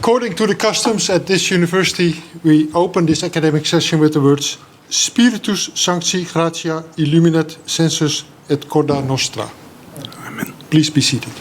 According to the customs at this university, we open this academic session with the words Spiritus Sancti Gratia Illuminat Sensus et Corda Nostra. Amen. Please be seated.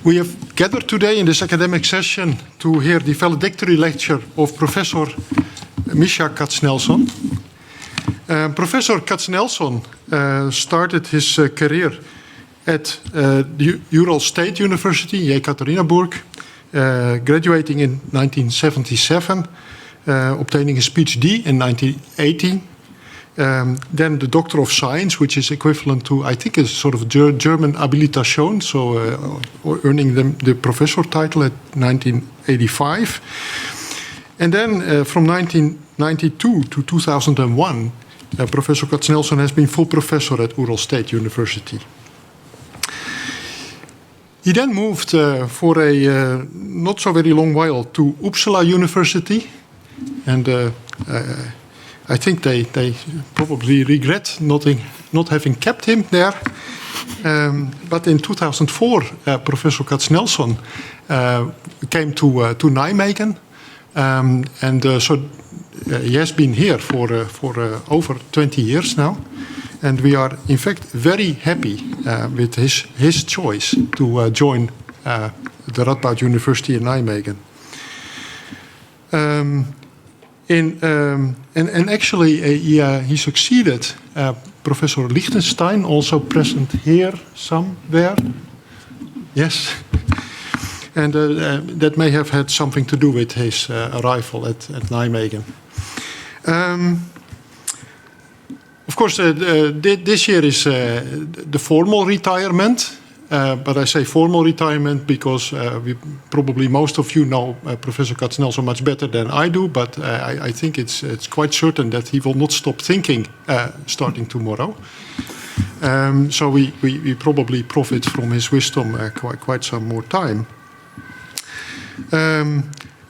We have gathered today in this academic session to hear the valedictory lecture of Professor Mikhail Katsnelson. Professor Katsnelson started his career at the Ural State University, Yekaterinburg, graduating in 1977, obtaining his PhD in 1980. Then the Doctor of Science, which is equivalent to, I think, a sort of German habilitation, so earning the professor title at 1985. And then from 1992 to 2001, Professor Katsnelson has been full professor at Ural State University. He then moved for a not so very long while to Uppsala University, and I think they probably regret not having kept him there. But in 2004, Professor Katsnelson came to Nijmegen, so he has been here for over 20 years now. And we are, in fact, very happy with his choice to join the Radboud University in Nijmegen. And actually, he succeeded Professor Lichtenstein, also present here somewhere. Yes. And that may have had something to do with his arrival at Nijmegen. Of course, this year is the formal retirement, but I say formal retirement because probably most of you know Professor Katsnelson much better than I do, but I think it's quite certain that he will not stop thinking starting tomorrow. So we probably profit from his wisdom quite some more time.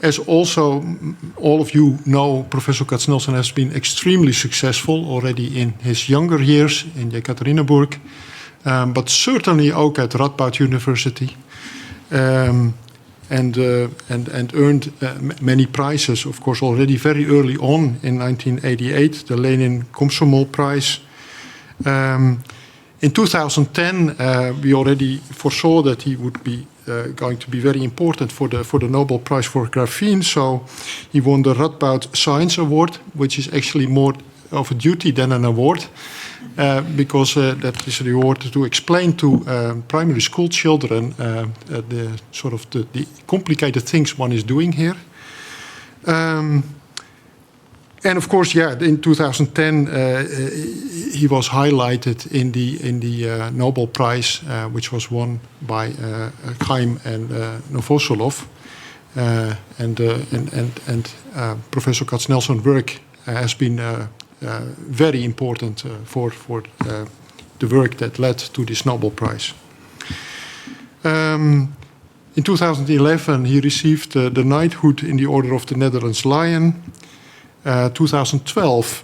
As also all of you know, Professor Katsnelson has been extremely successful already in his younger years in Yekaterinburg, but certainly ook at Radboud University, and earned many prizes. Of course, already very early on in 1988, the Lenin Komsomol Prize. In 2010, we already foresaw that he would be going to be very important for the Nobel Prize for Graphene. So he won the Radboud Science Award, which is actually more of a duty than an award, because that is the award to explain to primary school children the complicated things one is doing here. And of course, in 2010, he was highlighted in the Nobel Prize, which was won by Chaim and Novoselov, and Professor Katsnelson's work has been very important for the work that led to this Nobel Prize. In 2011, he received the knighthood in the Order of the Netherlands Lion. 2012,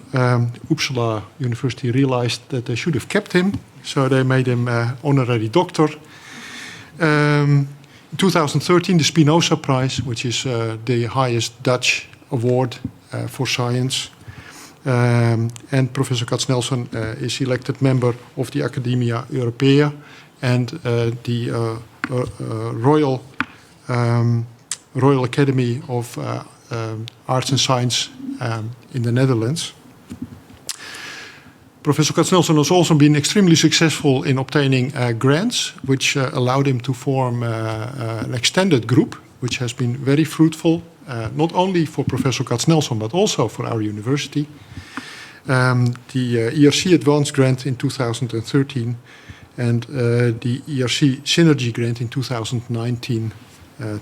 Uppsala University realized that they should have kept him, so they made him honorary doctor. 2013, the Spinoza Prize, which is the highest Dutch award for science. And Professor Katsnelson is elected member of the Academia Europaea and the Royal Academy of Arts and Science in the Netherlands. Professor Katsnelson has also been extremely successful in obtaining grants, which allowed him to form an extended group, which has been very fruitful, not only for Professor Katsnelson, but also for our university. The ERC Advanced Grant in 2013 and the ERC Synergy Grant in 2019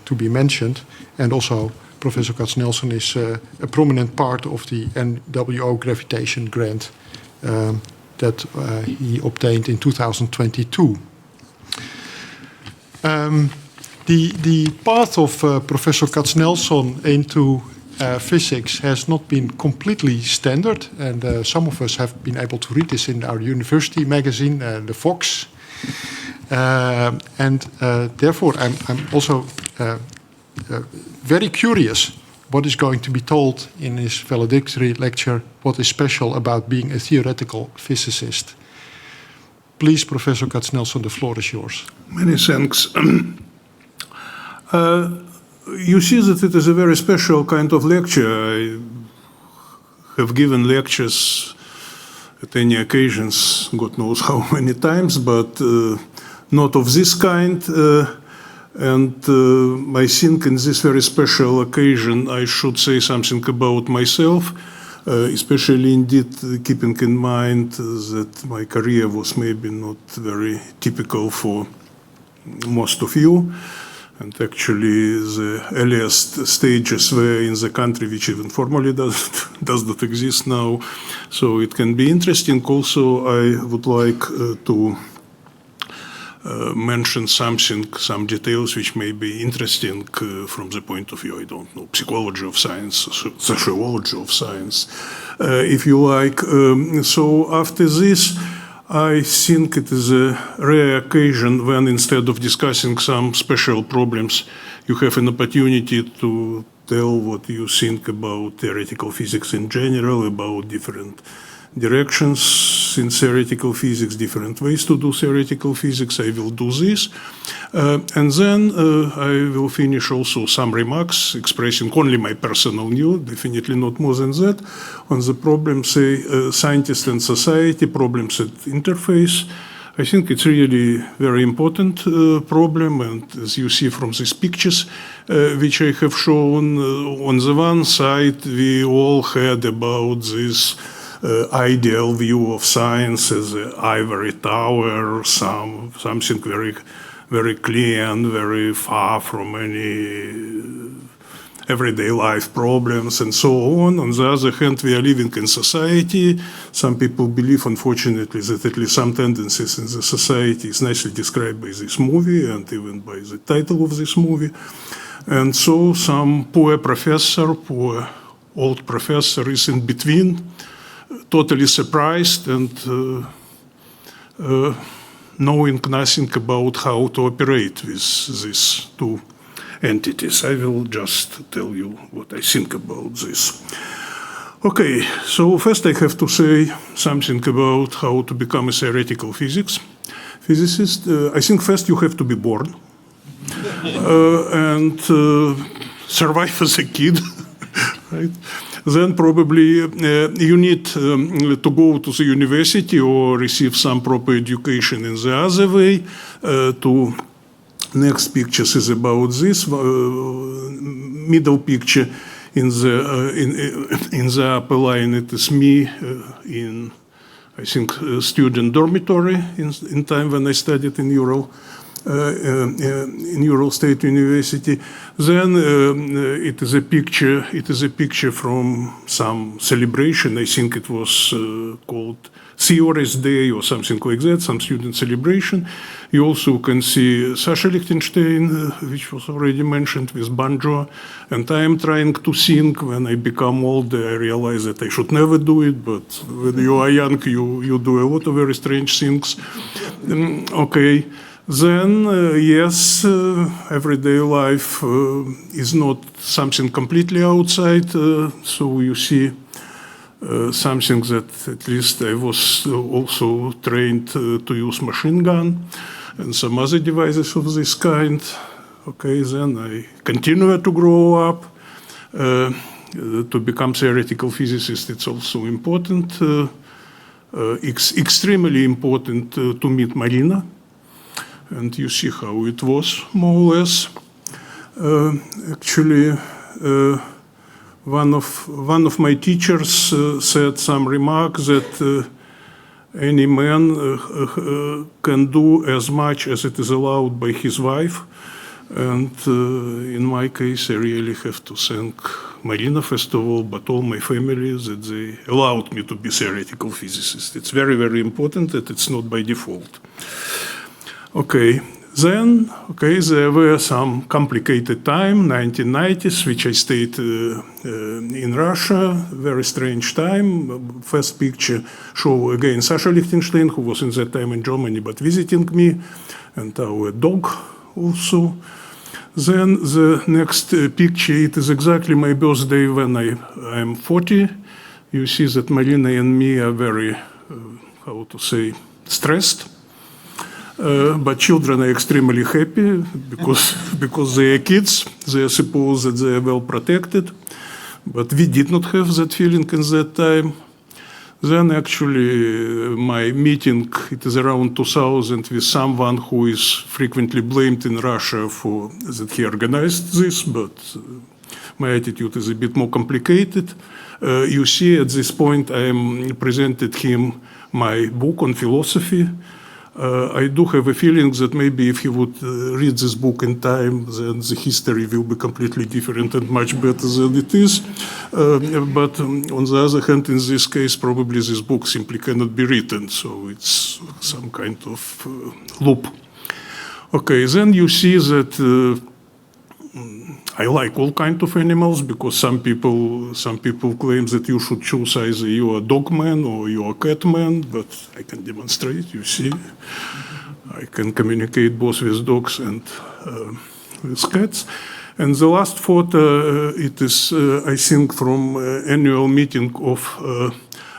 to be mentioned, and also Professor Katsnelson is a prominent part of the NWO Gravitation Grant that he obtained in 2022. The path of Professor Katsnelson into physics has not been completely standard, and some of us have been able to read this in our university magazine, the Fox. Therefore, I'm also very curious what is going to be told in his valedictory lecture, what is special about being a theoretical physicist. Please, Professor Katsnelson, the floor is yours. Many thanks. You see that it is a very special kind of lecture. I have given lectures at any occasions, God knows how many times, but not of this kind. And I think in this very special occasion I should say something about myself, especially indeed keeping in mind that my career was maybe not very typical for most of you. And actually the earliest stages were in the country which even formally does not exist now. So it can be interesting. Also, I would like to mention some details which may be interesting from the point of view, I don't know, psychology of science, sociology of science, if you like. So after this, I think it is a rare occasion when instead of discussing some special problems, you have an opportunity to tell what you think about theoretical physics in general, about different directions in theoretical physics, different ways to do theoretical physics. I will do this. And then I will finish also some remarks expressing only my personal view, definitely not more than that, on the problems, say, scientist and society, problems at interface. I think it's really very important problem, and as you see from these pictures which I have shown, on the one side we all had about this ideal view of science as an ivory tower, something very, very clean, very far from any everyday life problems and so on. On the other hand, we are living in society. Some people believe, unfortunately, that at least some tendencies in the society is nicely described by this movie and even by the title of this movie. And so some poor old professor is in between, totally surprised and knowing nothing about how to operate with these two entities. I will just tell you what I think about this. Okay, so first I have to say something about how to become a theoretical physicist. I think first you have to be born and survive as a kid, right? Then probably you need to go to the university or receive some proper education in the other way. Next picture is about this. Middle picture in the upper line, it is me in, I think, student dormitory in time when I studied in Ural State University. Then it is a picture from some celebration. I think it was called Theories Day or something like that, some student celebration. You also can see Sasha Lichtenstein, which was already mentioned, with banjo. And I am trying to sing. When I become older, I realize that I should never do it, but when you are young, you do a lot of very strange things. Okay. Then, yes, everyday life is not something completely outside. So you see something that at least I was also trained to use machine gun and some other devices of this kind. Okay, then I continue to grow up. To become theoretical physicist, it's also important, extremely important to meet Marina. And you see how it was, more or less. Actually, one of my teachers said some remark that any man can do as much as it is allowed by his wife. And in my case, I really have to thank Marina, first of all, but all my family, that they allowed me to be theoretical physicist. It's very, very important that it's not by default. Okay, then, there were some complicated time, 1990s, which I stayed in Russia, very strange time. First picture show again Sasha Lichtenstein, who was in that time in Germany, but visiting me, and our dog also. Then the next picture, it is exactly my birthday when I am 40. You see that Marina and me are very, how to say, stressed. But children are extremely happy because they are kids. They suppose that they are well protected. But we did not have that feeling in that time. Then actually my meeting, it is around 2000, with someone who is frequently blamed in Russia for that he organized this, but my attitude is a bit more complicated. You see at this point I presented him my book on philosophy. I do have a feeling that maybe if he would read this book in time, then the history will be completely different and much better than it is. But on the other hand, in this case, probably this book simply cannot be written. So it's some kind of loop. Okay, then you see that I like all kinds of animals, because some people claim that you should choose either you are a dog man or you are a cat man, but I can demonstrate, you see. I can communicate both with dogs and with cats. And the last photo, it is, I think, from annual meeting of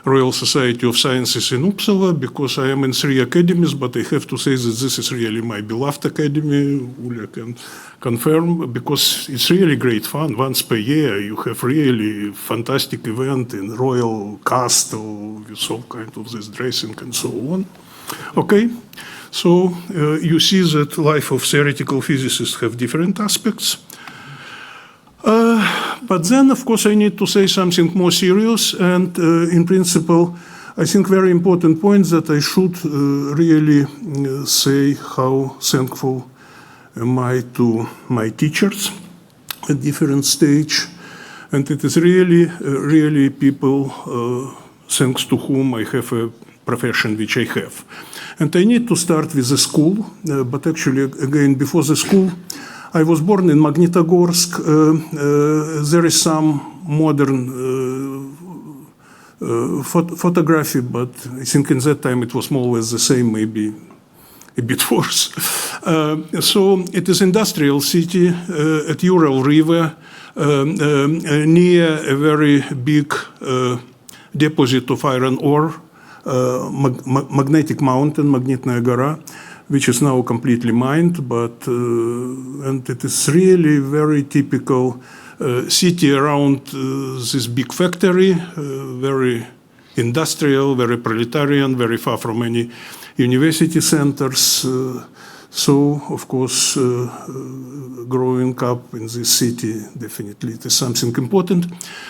Royal Society of Sciences in Uppsala, because I am in 3 academies, but I have to say that this is really my beloved academy. Ulla can confirm, because it's really great fun. Once per year, you have really fantastic event in Royal Castle with all kinds of this dressing and so on. Okay, so you see that life of theoretical physicists have different aspects. But then, of course, I need to say something more serious, and in principle, I think very important point that I should really say how thankful am I to my teachers at different stage, and it is really people thanks to whom I have a profession which I have. And I need to start with the school, but actually, again, before the school, I was born in Magnitogorsk. There is some modern photography, but I think in that time it was more or less the same, maybe a bit worse. So it is industrial city at Ural River, near a very big deposit of iron ore, magnetic mountain, Magnitnaya Gora, which is now completely mined, but and it is really very typical city around this big factory, very industrial, very proletarian, very far from any university centers. So, of course, growing up in this city, definitely it is something important.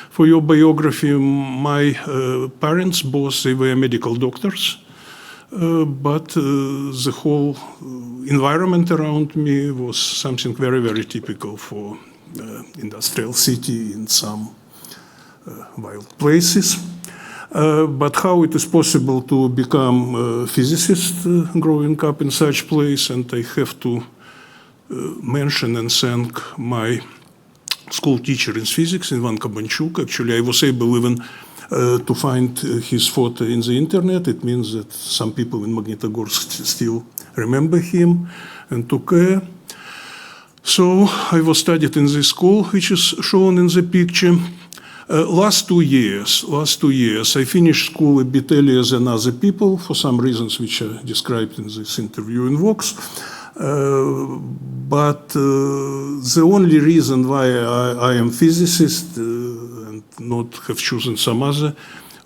For your biography, my parents, both, they were medical doctors. But the whole environment around me was something very typical for industrial city in some wild places. But how it is possible to become a physicist growing up in such place, and I have to mention and thank my school teacher in physics, Ivan Kabanchuk. Actually, I was able even to find his photo in the internet. It means that some people in Magnitogorsk still remember him and took care. So I was studied in this school, which is shown in the picture. Last two years, I finished school a bit earlier than other people for some reasons which are described in this interview in Vox. But the only reason why I am physicist and not have chosen some other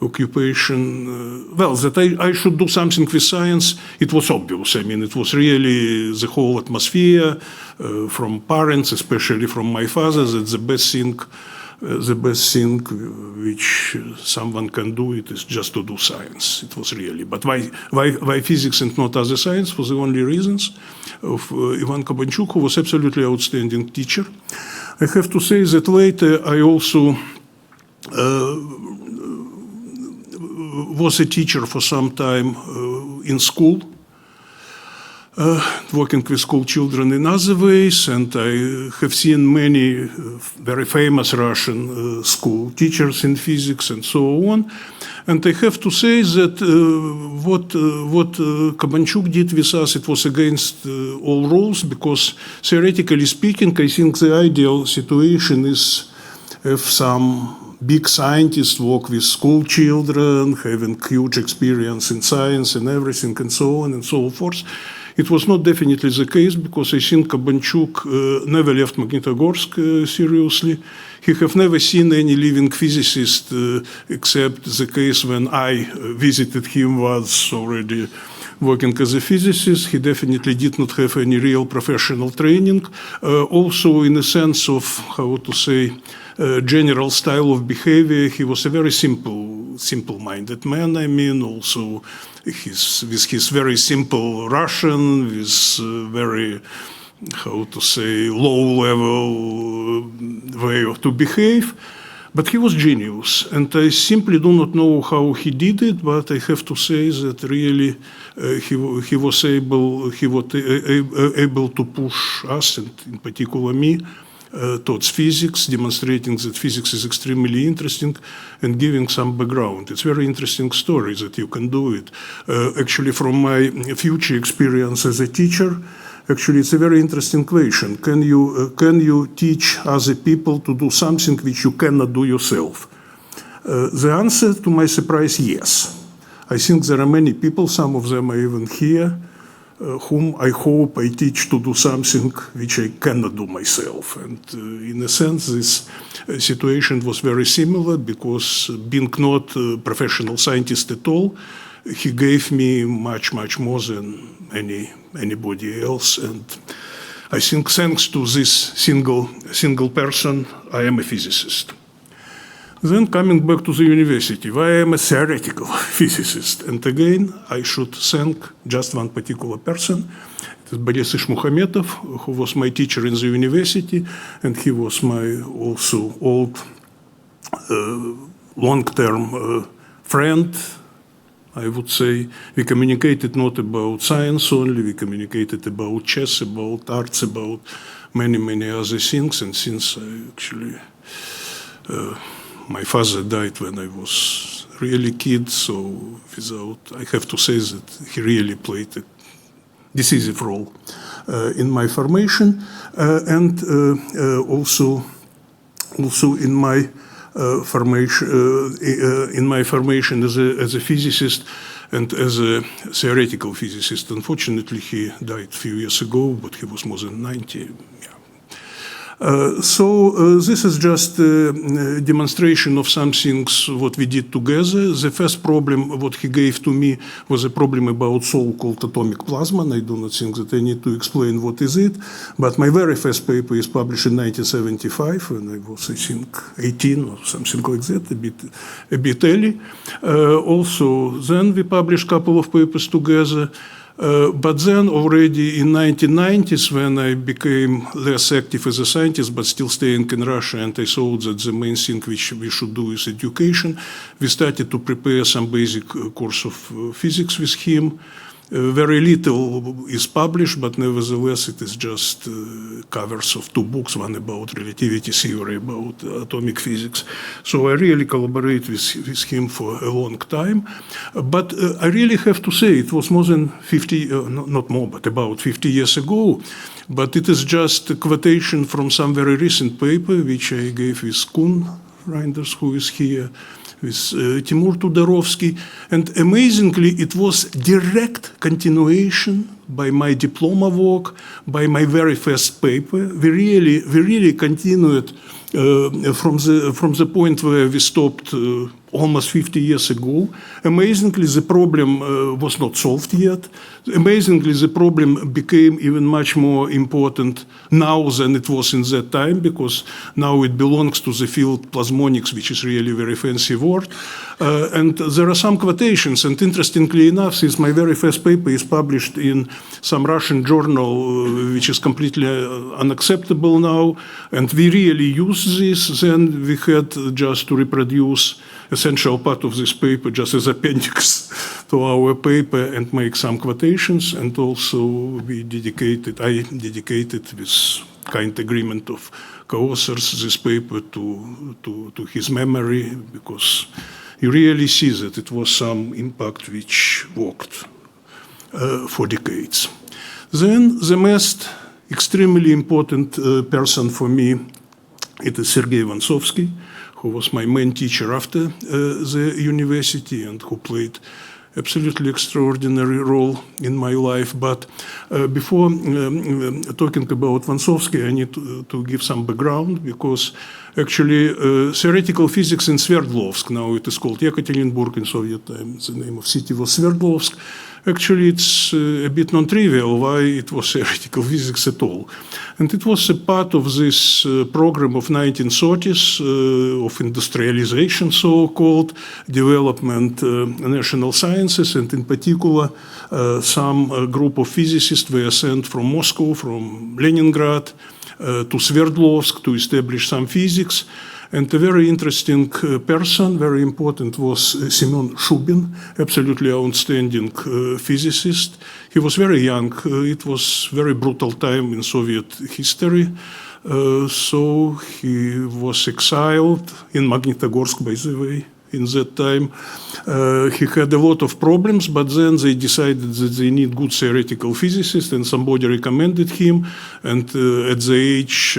occupation, well, that I should do something with science, it was obvious. I mean, it was really the whole atmosphere from parents, especially from my father, that the best thing which someone can do, it is just to do science. It was really. But why physics and not other science? For the only reasons of Ivan Kabanchuk, who was absolutely outstanding teacher. I have to say that later I also was a teacher for some time in school, working with school children in other ways, and I have seen many very famous Russian school teachers in physics and so on. And I have to say that what Kabanchuk did with us, it was against all rules, because theoretically speaking, I think the ideal situation is if some big scientists work with school children, having huge experience in science and everything and so on and so forth. It was not definitely the case, because I think Kabanchuk never left Magnitogorsk seriously. He have never seen any living physicist except the case when I visited him was already working as a physicist. He definitely did not have any real professional training. Also, in a sense of, how to say, general style of behavior, he was a very simple-minded man. I mean, also with his very simple Russian, with very, how to say, low-level way to behave. But he was genius, and I simply do not know how he did it, but I have to say that really he was able to push us, and in particular me, towards physics, demonstrating that physics is extremely interesting and giving some background. It's a very interesting story that you can do it. Actually, from my future experience as a teacher, actually, it's a very interesting question. Can you teach other people to do something which you cannot do yourself? The answer, to my surprise, yes. I think there are many people, some of them are even here, whom I hope I teach to do something which I cannot do myself. And in a sense, this situation was very similar because being not a professional scientist at all, he gave me much, much more than anybody else. And I think thanks to this single person, I am a physicist. Then coming back to the university, why I am a theoretical physicist. And again, I should thank just one particular person. It is Boris Ishmuhametov, who was my teacher in the university, and he was my also old long-term friend, I would say. We communicated not about science only, we communicated about chess, about arts, about many, many other things. And since I actually... my father died when I was really a kid, so I have to say that he really played a decisive role in my formation, and also in my formation as a physicist and as a theoretical physicist. Unfortunately, he died a few years ago, but he was more than 90. Yeah. This is just a demonstration of some things what we did together. The first problem what he gave to me was a problem about so-called atomic plasma, and I do not think that I need to explain what is it. But my very first paper is published in 1975, when I was, I think, 18 or something like that, a bit early. Also, then we published a couple of papers together. But then already in 1990s, when I became less active as a scientist, but still staying in Russia, and I saw that the main thing which we should do is education, we started to prepare some basic course of physics with him. Very little is published, but nevertheless it is just covers of 2 books, one about relativity theory, about atomic physics. So I really collaborate with him for a long time. But I really have to say it was more than 50, not more, but about 50 years ago. But it is just a quotation from some very recent paper, which I gave with Kun Reinders, who is here, with Timur Tudorovsky, and amazingly it was direct continuation by my diploma work, by my very first paper. We really continued from the point where we stopped almost 50 years ago. Amazingly, the problem was not solved yet. Amazingly, the problem became even much more important now than it was in that time, because now it belongs to the field plasmonics, which is really a very fancy word. And there are some quotations, and interestingly enough, since my very first paper is published in some Russian journal, which is completely unacceptable now, and we really use this, then we had just to reproduce essential part of this paper just as appendix to our paper and make some quotations. And also I dedicated with kind agreement of co-authors this paper to his memory, because you really see that it was some impact which worked for decades. Then the most extremely important person for me, it is Sergei Vansovsky, who was my main teacher after the university and who played absolutely extraordinary role in my life. But before talking about Vansovsky, I need to give some background, because actually theoretical physics in Sverdlovsk, now it is called Yekaterinburg, in Soviet times the name of city was Sverdlovsk. Actually, it's a bit non-trivial why it was theoretical physics at all. And it was a part of this program of 1930s, of industrialization, so-called, development national sciences, and in particular, some group of physicists were sent from Moscow, from Leningrad, to Sverdlovsk to establish some physics. And a very interesting person, very important, was Semyon Shubin, absolutely outstanding physicist. He was very young. It was very brutal time in Soviet history. So he was exiled in Magnitogorsk, by the way, in that time. He had a lot of problems, but then they decided that they need good theoretical physicist, and somebody recommended him. And at the age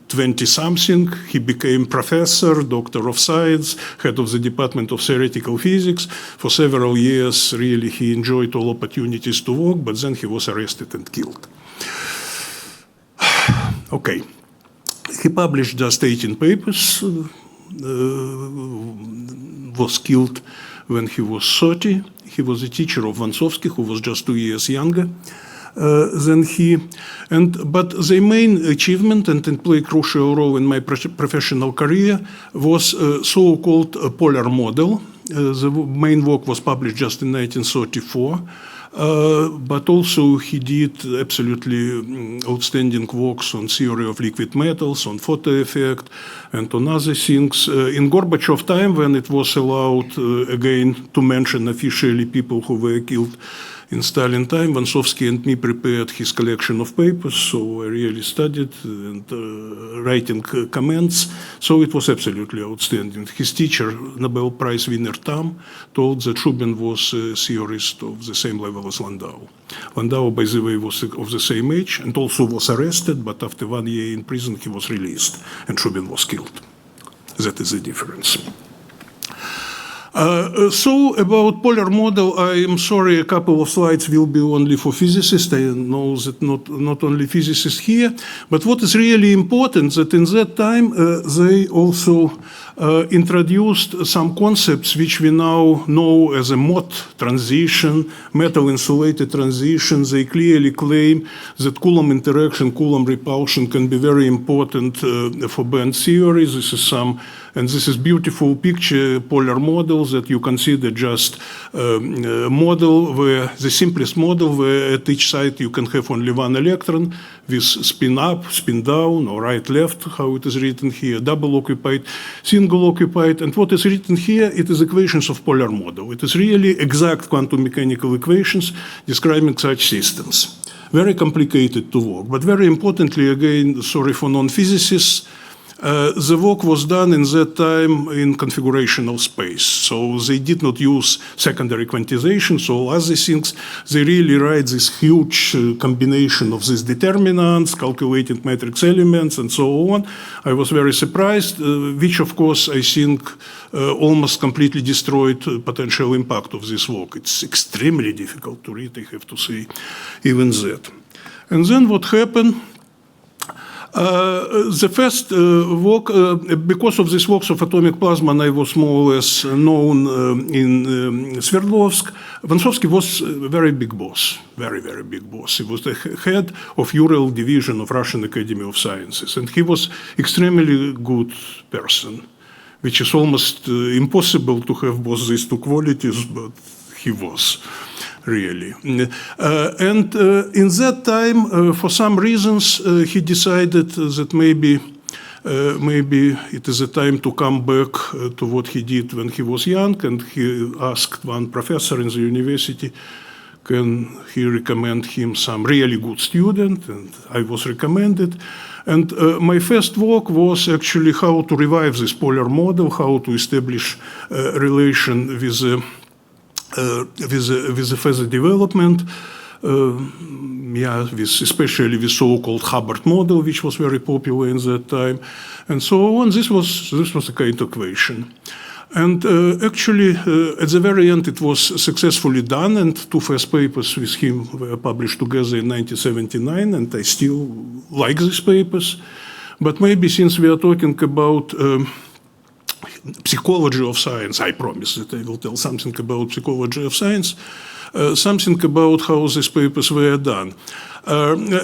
20-something, he became professor, doctor of science, head of the Department of Theoretical Physics. For several years, really, he enjoyed all opportunities to work, but then he was arrested and killed. Okay. He published just 18 papers, was killed when he was 30. He was a teacher of Vansovsky, who was just 2 years younger than he. But the main achievement, and it played a crucial role in my professional career, was so-called polar model. The main work was published just in 1934. But also he did absolutely outstanding works on theory of liquid metals, on photo effect, and on other things. In Gorbachev time, when it was allowed again to mention officially people who were killed in Stalin time, Vansovsky and me prepared his collection of papers, so I really studied and writing comments. So it was absolutely outstanding. His teacher, Nobel Prize winner Tam, told that Shubin was a theorist of the same level as Landau. Landau, by the way, was of the same age and also was arrested, but after 1 year in prison he was released and Shubin was killed. That is the difference. So about polar model, I am sorry, a couple of slides will be only for physicists. I know that not only physicists here, but what is really important that in that time they also introduced some concepts which we now know as a MOT transition, metal insulated transition. They clearly claim that Coulomb interaction, Coulomb repulsion can be very important for band theory. This is and this is beautiful picture, polar models that you consider just model where the simplest model where at each side you can have only one electron with spin up, spin down, or right, left, how it is written here, double occupied, single occupied. And what is written here, it is equations of polar model. It is really exact quantum mechanical equations describing such systems. Very complicated to work, but very importantly, again, sorry for non-physicists, the work was done in that time in configurational space. So they did not use secondary quantization, so other things. They really write this huge combination of these determinants, calculating matrix elements, and so on. I was very surprised, which of course I think almost completely destroyed potential impact of this work. It's extremely difficult to read, I have to say, even that. And then what happened? The first work, because of these works of atomic plasma, I was more or less known in Sverdlovsk. Vansovsky was a very big boss, very, very big boss. He was the head of Ural division of Russian Academy of Sciences, and he was extremely good person, which is almost impossible to have both these two qualities, but he was. Really. And in that time, for some reasons, he decided that maybe it is a time to come back to what he did when he was young, and he asked one professor in the university, can he recommend him some really good student, and I was recommended. And my first work was actually how to revive this polar model, how to establish a relation with the further development, especially with so-called Hubbard model, which was very popular in that time, and so on. This was a kind of equation. And actually, at the very end, it was successfully done, and two first papers with him were published together in 1979, and I still like these papers. But maybe since we are talking about psychology of science, I promise that I will tell something about psychology of science, something about how these papers were done.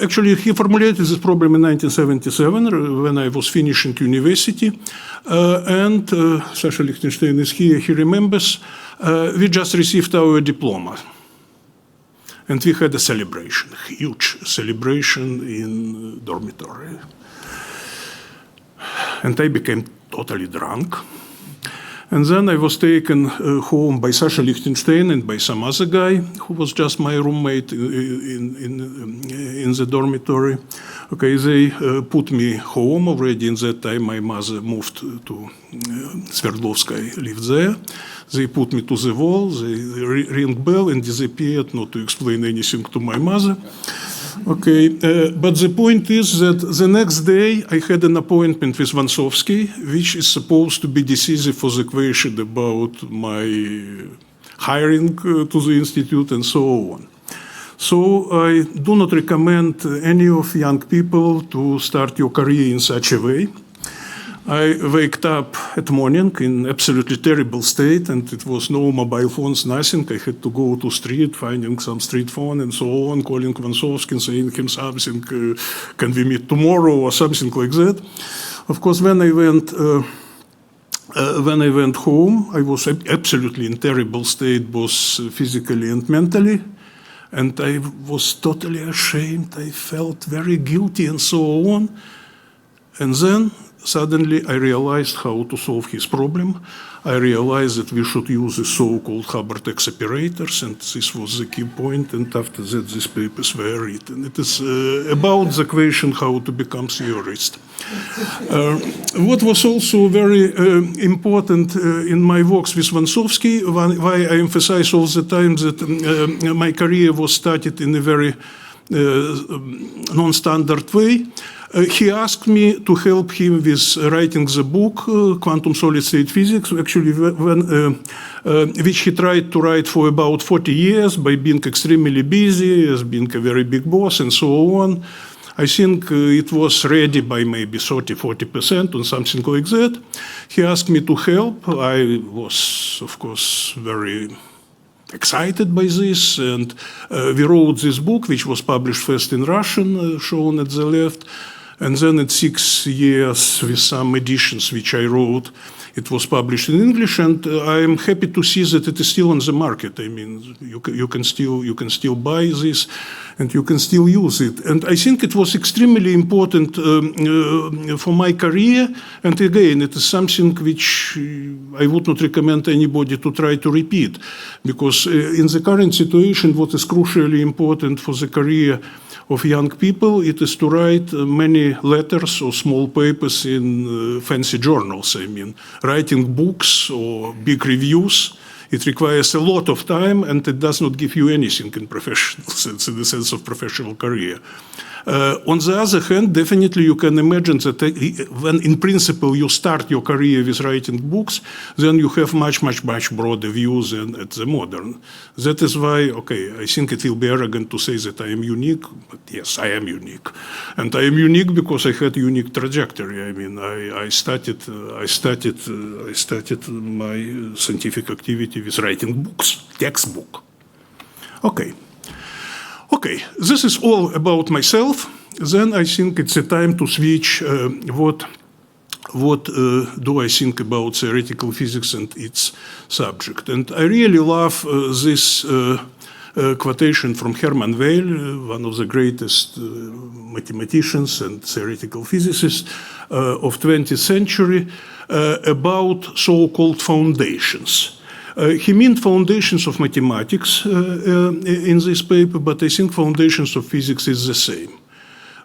Actually, he formulated this problem in 1977 when I was finishing university, and Sasha Lichtenstein is here, he remembers, we just received our diploma. And we had a celebration, a huge celebration in dormitory. and I became totally drunk. And then I was taken home by Sasha Lichtenstein and by some other guy who was just my roommate in the dormitory. Okay, they put me home already. In that time, my mother moved to Sverdlovskaya, lived there. They put me to the wall, they ring bell and disappeared, not to explain anything to my mother. Okay, but the point is that the next day I had an appointment with Vansovsky, which is supposed to be decisive for the question about my hiring to the institute and so on. So I do not recommend any of young people to start your career in such a way. I waked up at morning in absolutely terrible state, and it was no mobile phones, nothing. I had to go to street, finding some street phone and so on, calling Vansovsky, saying him something, can we meet tomorrow or something like that. Of course, when I went home, I was absolutely in terrible state, both physically and mentally. And I was totally ashamed. I felt very guilty and so on. And then suddenly I realized how to solve his problem. I realized that we should use the so-called Hubbard-X operators, and this was the key point, and after that these papers were written. It is about the question how to become theorist. What was also very important in my works with Vansovsky, why I emphasize all the time that my career was started in a very non-standard way. He asked me to help him with writing the book, Quantum Solid State Physics, actually which he tried to write for about 40 years by being extremely busy, as being a very big boss and so on. I think it was ready by maybe 30-40% or something like that. He asked me to help. I was, of course, very excited by this, and we wrote this book, which was published first in Russian, shown at the left, and then in 6 years, with some editions which I wrote, it was published in English, and I am happy to see that it is still on the market. I mean, you can still buy this, and you can still use it. And I think it was extremely important for my career. And again, it is something which I would not recommend anybody to try to repeat, because in the current situation, what is crucially important for the career of young people, it is to write many letters or small papers in fancy journals. I mean, writing books or big reviews, it requires a lot of time, and it does not give you anything in professional sense, in the sense of professional career. On the other hand, definitely you can imagine that when in principle you start your career with writing books, then you have much broader views than at the modern. That is why, okay, I think it will be arrogant to say that I am unique, but yes, I am unique. And I am unique because I had a unique trajectory. I mean, I started my scientific activity with writing books, textbook. Okay, this is all about myself. Then I think it's a time to switch what do I think about theoretical physics and its subject. And I really love this quotation from Hermann Weyl, one of the greatest mathematicians and theoretical physicists of 20th century, about so-called foundations. He meant foundations of mathematics in this paper, but I think foundations of physics is the same.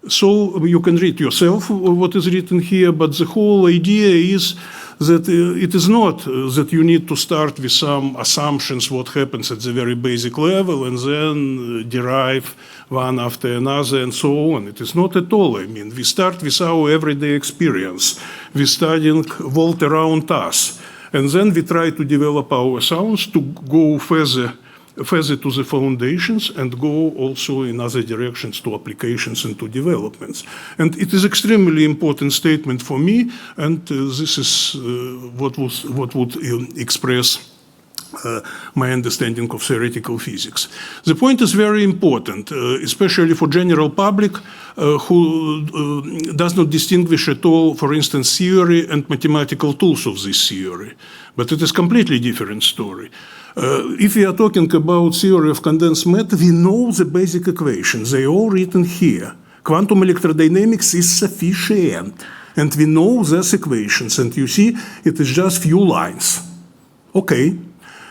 So you can read yourself what is written here, but the whole idea is that it is not that you need to start with some assumptions what happens at the very basic level and then derive one after another and so on. It is not at all. I mean, we start with our everyday experience. We're studying world around us. And then we try to develop our sounds to go further to the foundations and go also in other directions to applications and to developments. And it is extremely important statement for me, and this is what would express my understanding of theoretical physics. The point is very important, especially for general public who does not distinguish at all, for instance, theory and mathematical tools of this theory. But it is a completely different story. If we are talking about theory of condensed matter, we know the basic equations. They are all written here. Quantum electrodynamics is sufficient. And we know these equations, and you see it is just few lines. Okay.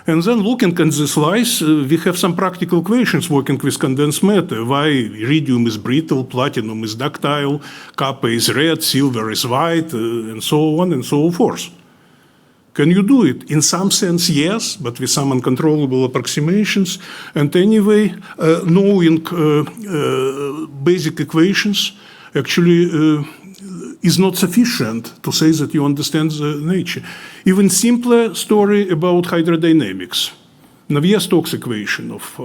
And then looking at these lines, we have some practical equations working with condensed matter. Why iridium is brittle, platinum is ductile, copper is red, silver is white, and so on and so forth. Can you do it? In some sense, yes, but with some uncontrollable approximations. And anyway, knowing basic equations actually is not sufficient to say that you understand the nature. Even simpler story about hydrodynamics. Navier-Stokes equation of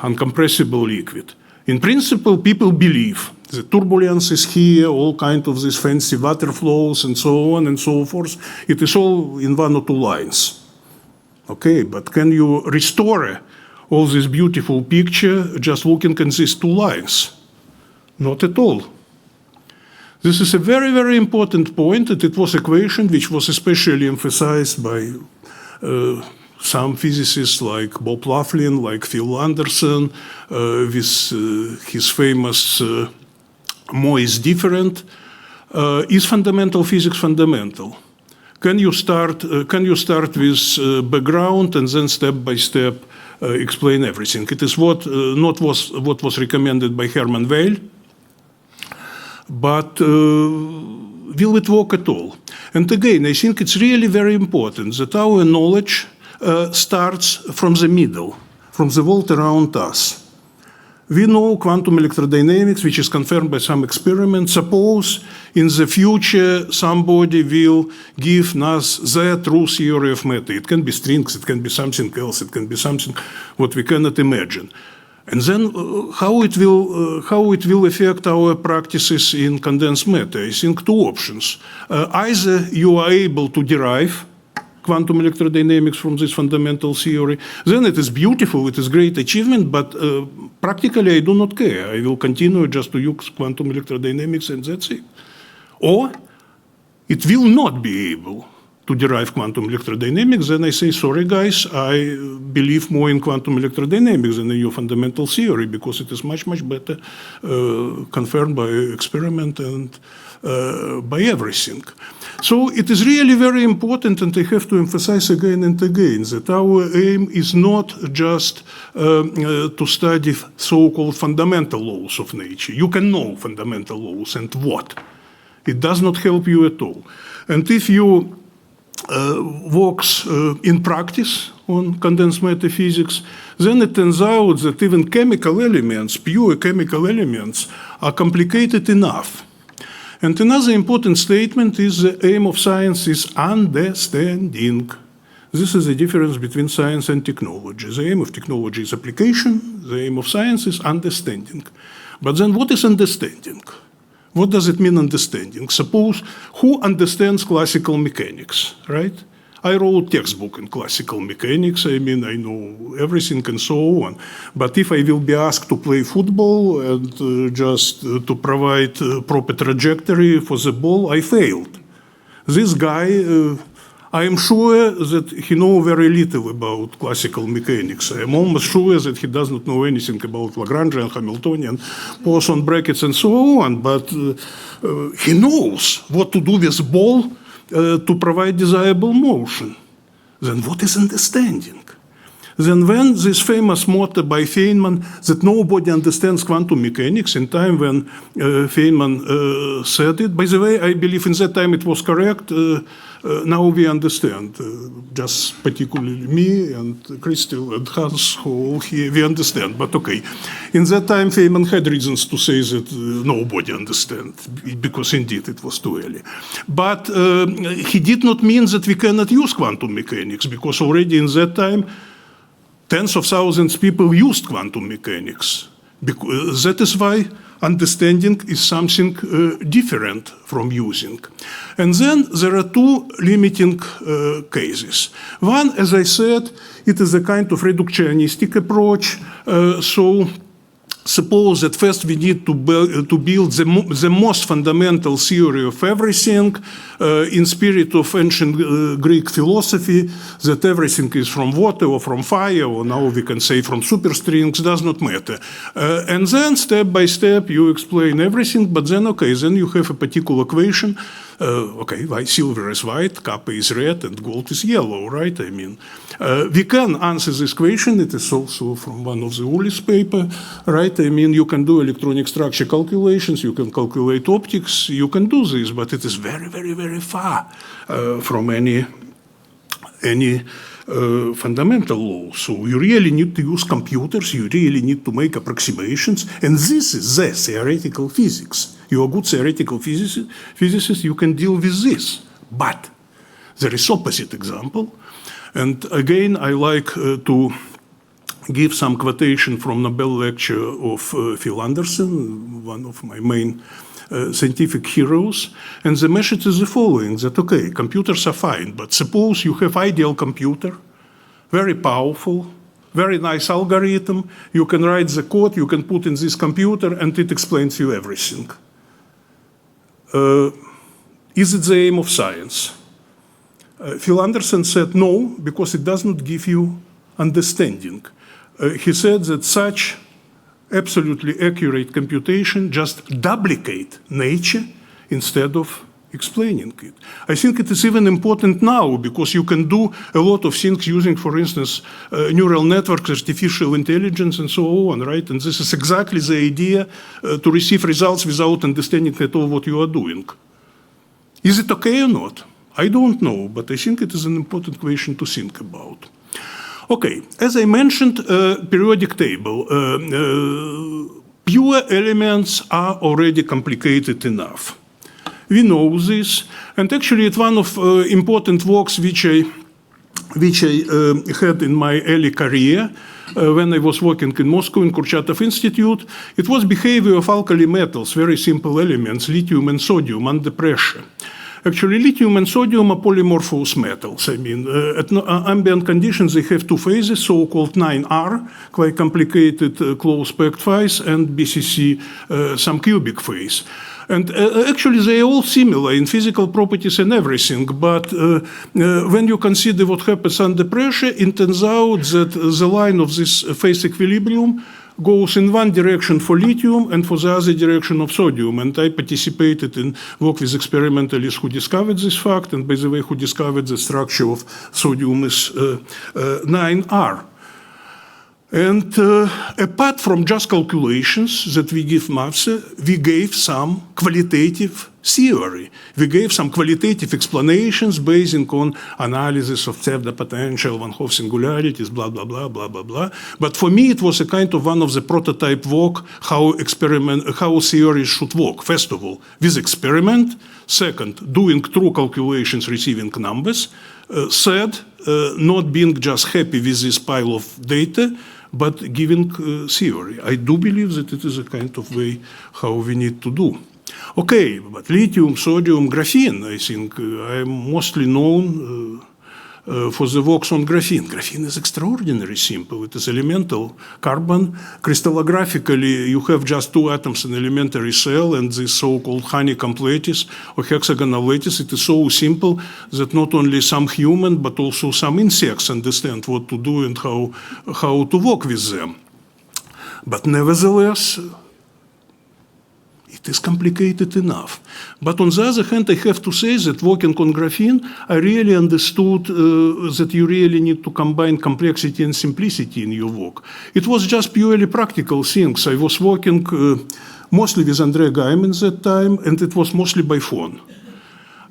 uncompressible liquid. In principle, people believe the turbulence is here, all kinds of these fancy water flows and so on and so forth. It is all in one or two lines. Okay, but can you restore all this beautiful picture just looking at these two lines? Not at all. This is a very, very important point, that it was an equation which was especially emphasized by some physicists like Bob Laughlin, like Phil Anderson, with his famous more is different. Is fundamental physics fundamental? Can you start with background and then step by step explain everything? It is what was recommended by Hermann Weyl. But will it work at all? And again, I think it's really very important that our knowledge starts from the middle, from the world around us. We know quantum electrodynamics, which is confirmed by some experiments. Suppose in the future somebody will give us the true theory of matter. It can be strings, it can be something else, it can be something what we cannot imagine. And then how it will affect our practices in condensed matter? I think two options. Either you are able to derive quantum electrodynamics from this fundamental theory, then it is beautiful, it is great achievement, but practically I do not care. I will continue just to use quantum electrodynamics and that's it. Or it will not be able to derive quantum electrodynamics, then I say, sorry guys, I believe more in quantum electrodynamics than in your fundamental theory, because it is much, much better confirmed by experiment and by everything. So it is really very important, and I have to emphasize again and again, that our aim is not just to study so-called fundamental laws of nature. You can know fundamental laws, and what? It does not help you at all. And if you works in practice on condensed matter physics, then it turns out that even chemical elements, pure chemical elements, are complicated enough. And another important statement is the aim of science is understanding. This is the difference between science and technology. The aim of technology is application, the aim of science is understanding. But then what is understanding? What does it mean understanding? Suppose, who understands classical mechanics, right? I wrote textbook in classical mechanics, I mean, I know everything and so on. But if I will be asked to play football and just to provide proper trajectory for the ball, I failed. This guy, I am sure that he knows very little about classical mechanics. I am almost sure that he does not know anything about Lagrangian, Hamiltonian, Poisson brackets and so on, but he knows what to do with ball to provide desirable motion. Then what is understanding? Then when this famous motto by Feynman that nobody understands quantum mechanics, in time when Feynman said it, by the way, I believe in that time it was correct, now we understand, just particularly me and Crystal and Hans, who all here, we understand, but okay. In that time, Feynman had reasons to say that nobody understands, because indeed it was too early. But he did not mean that we cannot use quantum mechanics, because already in that time, tens of thousands of people used quantum mechanics. Because that is why understanding is something different from using. And then there are two limiting cases. One, as I said, it is a kind of reductionistic approach. So suppose that first we need to build the most fundamental theory of everything in spirit of ancient Greek philosophy, that everything is from water or from fire, or now we can say from superstrings, does not matter. And then step by step you explain everything, but then, okay, then you have a particular equation. Okay, why silver is white, copper is red, and gold is yellow, right? I mean, we can answer this question. It is also from one of the Ulis paper, right? I mean, you can do electronic structure calculations, you can calculate optics, you can do this, but it is very, very, very far from any fundamental law. So you really need to use computers, you really need to make approximations, and this is the theoretical physics. You are a good theoretical physicist, you can deal with this. But there is opposite example, and again I like to give some quotation from Nobel lecture of Phil Anderson, one of my main scientific heroes, and the message is the following, that okay, computers are fine, but suppose you have ideal computer, very powerful, very nice algorithm, you can write the code, you can put in this computer, and it explains you everything. Is it the aim of science? Phil Anderson said no, because it does not give you understanding. He said that such absolutely accurate computation just duplicate nature instead of explaining it. I think it is even important now, because you can do a lot of things using, for instance, neural networks, artificial intelligence, and so on, right? And this is exactly the idea, to receive results without understanding at all what you are doing. Is it okay or not? I don't know, but I think it is an important question to think about. Okay, as I mentioned, periodic table. Pure elements are already complicated enough. We know this, and actually it's one of important works which I had in my early career when I was working in Moscow in Kurchatov Institute. It was behavior of alkali metals, very simple elements, lithium and sodium under pressure. Actually, lithium and sodium are polymorphous metals. I mean, at ambient conditions, they have two phases, so-called 9R, quite complicated close-packed phase, and BCC, some cubic phase. And actually, they are all similar in physical properties and everything. But when you consider what happens under pressure, it turns out that the line of this phase equilibrium goes in one direction for lithium and for the other direction of sodium. And I participated in work with experimentalists who discovered this fact, and by the way, who discovered the structure of sodium is 9R. And apart from just calculations that we give maths, we gave some qualitative theory. We gave some qualitative explanations based on analysis of pseudopotential, Van Hoff singularities, blah, blah, blah, blah, blah, blah. But for me, it was a kind of one of the prototype work how theories should work. First of all, with experiment. Second, doing true calculations, receiving numbers. Third, not being just happy with this pile of data, but giving theory. I do believe that it is a kind of way how we need to do. Okay, but lithium, sodium, graphene, I think I am mostly known for the works on graphene. Graphene is extraordinarily simple. It is elemental carbon. Crystallographically, you have just two atoms in elementary cell, and this so-called honeycomb lattice or hexagonal lattice. It is so simple that not only some human, but also some insects understand what to do and how to work with them. But nevertheless, it is complicated enough. But on the other hand, I have to say that working on graphene, I really understood that you really need to combine complexity and simplicity in your work. It was just purely practical things. I was working mostly with Andrei Gaiman at that time, and it was mostly by phone.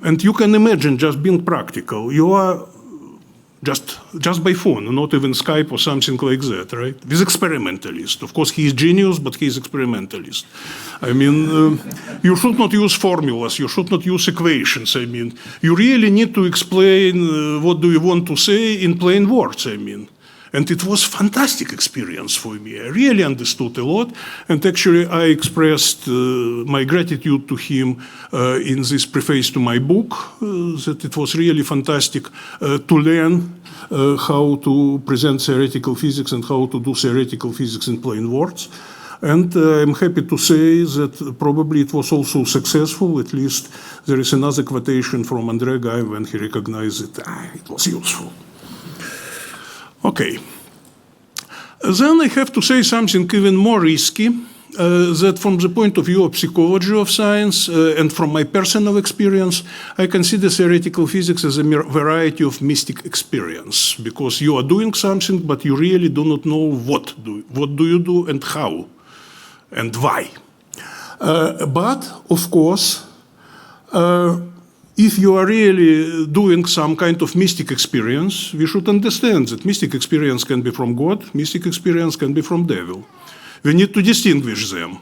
And you can imagine just being practical. You are just by phone, not even Skype or something like that, right? With experimentalist. Of course, he is genius, but he is experimentalist. I mean, you should not use formulas, you should not use equations. I mean, you really need to explain what do you want to say in plain words, I mean. And it was a fantastic experience for me. I really understood a lot. And actually, I expressed my gratitude to him in this preface to my book, that it was really fantastic to learn how to present theoretical physics and how to do theoretical physics in plain words. And I'm happy to say that probably it was also successful. At least there is another quotation from André Guy when he recognized that it was useful. Okay. Then I have to say something even more risky, that from the point of view of psychology of science and from my personal experience, I consider theoretical physics as a variety of mystic experience, because you are doing something, but you really do not know what do you do and how and why. But, of course, if you are really doing some kind of mystic experience, we should understand that mystic experience can be from God, mystic experience can be from devil. We need to distinguish them.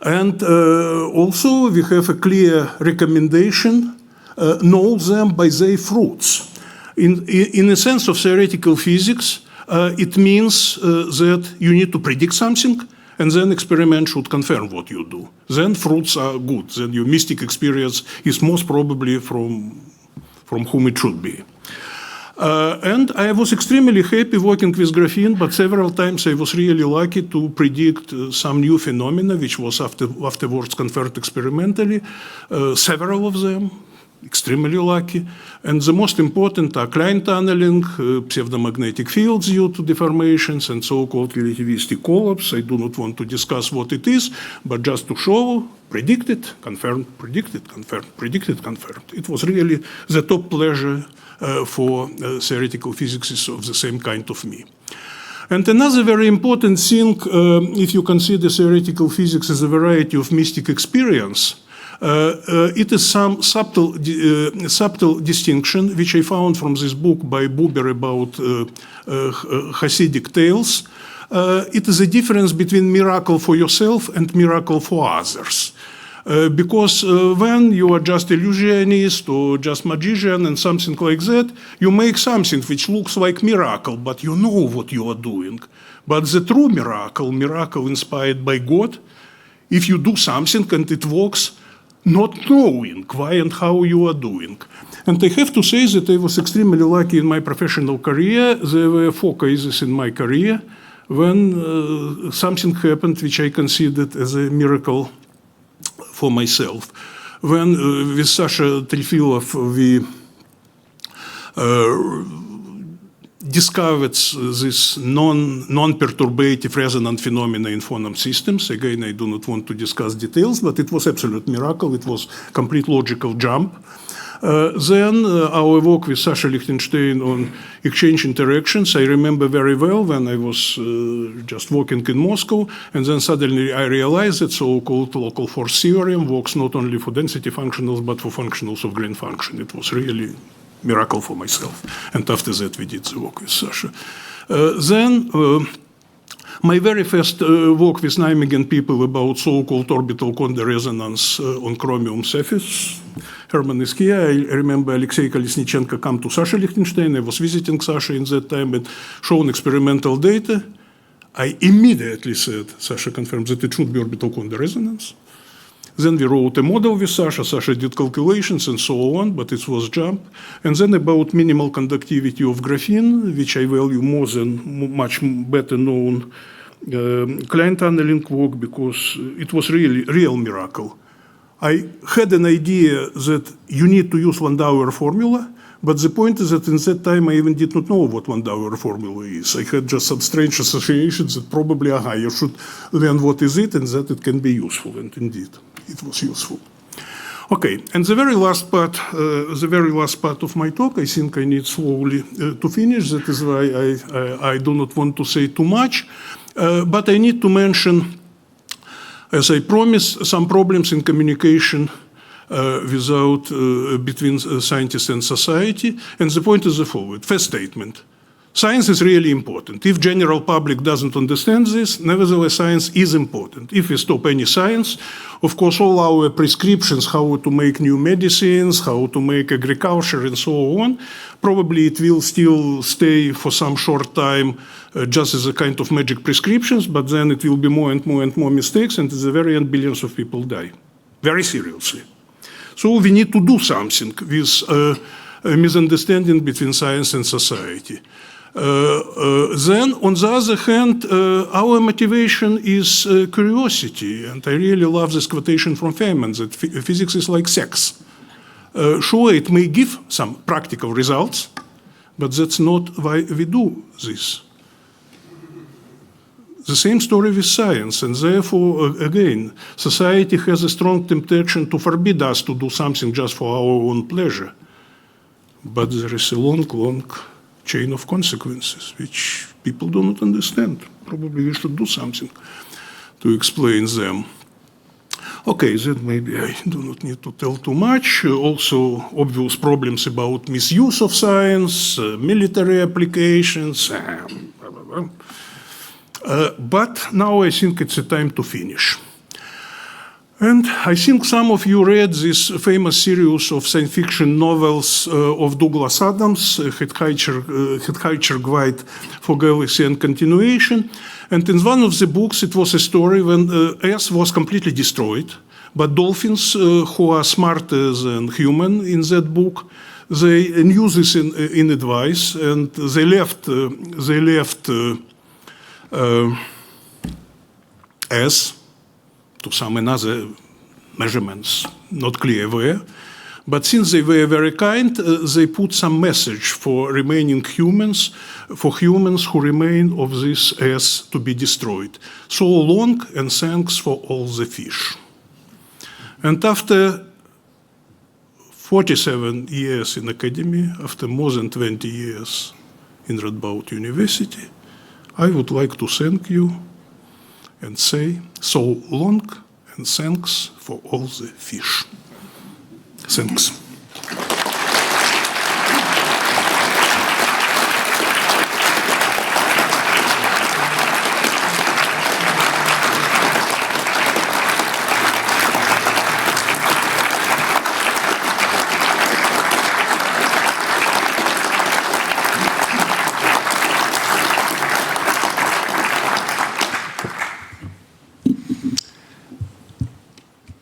And also we have a clear recommendation, know them by their fruits. In a sense of theoretical physics, it means that you need to predict something, and then experiment should confirm what you do. Then fruits are good. Then your mystic experience is most probably from whom it should be. And I was extremely happy working with graphene, but several times I was really lucky to predict some new phenomena, which was afterwards confirmed experimentally, several of them, extremely lucky. And the most important are Klein tunneling, pseudomagnetic fields due to deformations, and so-called relativistic collapse. I do not want to discuss what it is, but just to show, predicted, confirmed, predicted, confirmed, predicted, confirmed. It was really the top pleasure for theoretical physicists of the same kind of me. And another very important thing, if you consider theoretical physics as a variety of mystic experience, it is some subtle distinction, which I found from this book by Buber about Hasidic tales. It is a difference between miracle for yourself and miracle for others. Because when you are just illusionist or just magician and something like that, you make something which looks like miracle, but you know what you are doing. But the true miracle inspired by God, if you do something and it works, not knowing why and how you are doing. And I have to say that I was extremely lucky in my professional career. There were 4 cases in my career when something happened which I considered as a miracle for myself. When with Sasha Trifilov we discovered this non-perturbative resonant phenomena in phoneme systems. Again, I do not want to discuss details, but it was absolute miracle. It was complete logical jump. Then our work with Sasha Lichtenstein on exchange interactions, I remember very well when I was just working in Moscow, and then suddenly I realized that so-called local force theorem works not only for density functionals, but for functionals of Green function. It was really miracle for myself. And after that, we did the work with Sasha. Then my very first work with Nijmegen people about so-called orbital Konda resonance on chromium surface. Herman is here. I remember Alexei Kolesnichenko come to Sasha Lichtenstein. I was visiting Sasha in that time and shown experimental data. I immediately said, Sasha confirmed that it should be orbital Konda resonance. Then we wrote a model with Sasha. Sasha did calculations and so on, but it was jump. And then about minimal conductivity of graphene, which I value more than much better known Klein tunneling work, because it was really real miracle. I had an idea that you need to use Landauer formula, but the point is that in that time I even did not know what Landauer formula is. I had just some strange associations that probably, you should learn what is it and that it can be useful, and indeed, it was useful. Okay, and the very last part of my talk, I think I need slowly to finish. That is why I do not want to say too much, but I need to mention, as I promised, some problems in communication between scientists and society. And the point is the following. First statement. Science is really important. If general public doesn't understand this, nevertheless, science is important. If we stop any science, of course, all our prescriptions, how to make new medicines, how to make agriculture, and so on, probably it will still stay for some short time just as a kind of magic prescriptions, but then it will be more and more and more mistakes, and at the very end, billions of people die, very seriously. So we need to do something with a misunderstanding between science and society. Then, on the other hand, our motivation is curiosity. And I really love this quotation from Feynman, that physics is like sex. Sure, it may give some practical results, but that's not why we do this. The same story with science, and therefore, again, society has a strong temptation to forbid us to do something just for our own pleasure. But there is a long, long chain of consequences, which people do not understand. Probably we should do something to explain them. Okay, then maybe I do not need to tell too much. Also, obvious problems about misuse of science, military applications, blah, blah, blah. But now I think it's a time to finish. And I think some of you read this famous series of science fiction novels of Douglas Adams, Hitchhiker's for Galaxy and Continuation. And in one of the books, it was a story when Earth was completely destroyed, but dolphins, who are smarter than humans in that book, they knew this in advice, and they left S to some another measurements, not clear where. But since they were very kind, they put some message for remaining humans, for humans who remain of this S to be destroyed. So long, and thanks for all the fish. And after 47 years in academy, after more than 20 years in Radboud University, I would like to thank you and say so long and thanks for all the fish. Thanks.